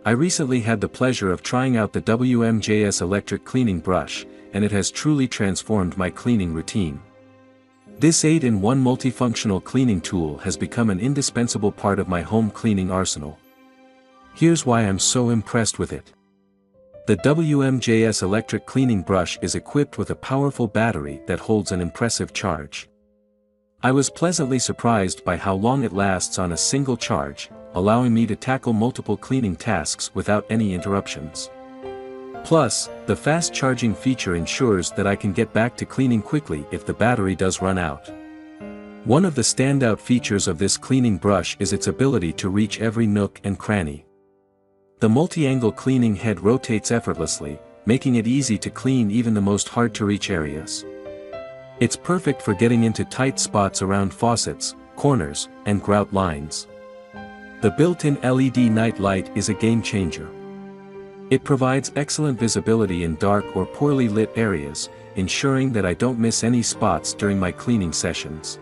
I recently had the pleasure of trying out the WMJS electric cleaning brush, and it has truly transformed my cleaning routine. This 8-in-1 multifunctional cleaning tool has become an indispensable part of my home cleaning arsenal. Here's why I'm so impressed with it. The WMJS electric cleaning brush is equipped with a powerful battery that holds an impressive charge. I was pleasantly surprised by how long it lasts on a single charge, allowing me to tackle multiple cleaning tasks without any interruptions. Plus, the fast charging feature ensures that I can get back to cleaning quickly if the battery does run out. One of the standout features of this cleaning brush is its ability to reach every nook and cranny. The multi-angle cleaning head rotates effortlessly, making it easy to clean even the most hard-to-reach areas. It's perfect for getting into tight spots around faucets, corners, and grout lines. The built-in LED night light is a game-changer. It provides excellent visibility in dark or poorly lit areas, ensuring that I don't miss any spots during my cleaning sessions.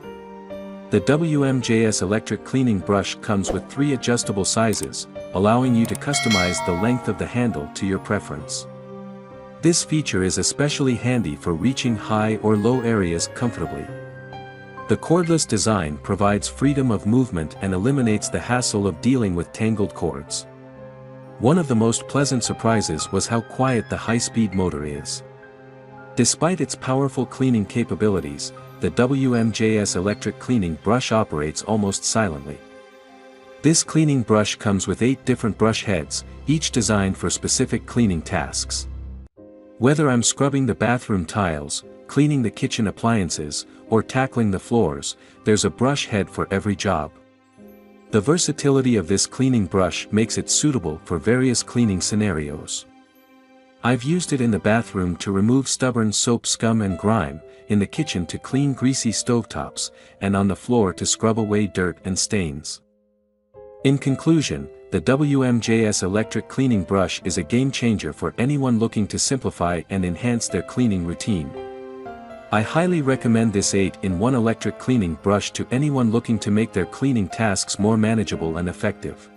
The WMJS electric cleaning brush comes with 3 adjustable sizes, allowing you to customize the length of the handle to your preference. This feature is especially handy for reaching high or low areas comfortably. The cordless design provides freedom of movement and eliminates the hassle of dealing with tangled cords. One of the most pleasant surprises was how quiet the high-speed motor is. Despite its powerful cleaning capabilities, the WMJS electric cleaning brush operates almost silently. This cleaning brush comes with 8 different brush heads, each designed for specific cleaning tasks. Whether I'm scrubbing the bathroom tiles, cleaning the kitchen appliances, or tackling the floors, there's a brush head for every job. The versatility of this cleaning brush makes it suitable for various cleaning scenarios. I've used it in the bathroom to remove stubborn soap scum and grime, in the kitchen to clean greasy stovetops, and on the floor to scrub away dirt and stains. In conclusion, the WMJS electric cleaning brush is a game-changer for anyone looking to simplify and enhance their cleaning routine. I highly recommend this 8-in-1 electric cleaning brush to anyone looking to make their cleaning tasks more manageable and effective.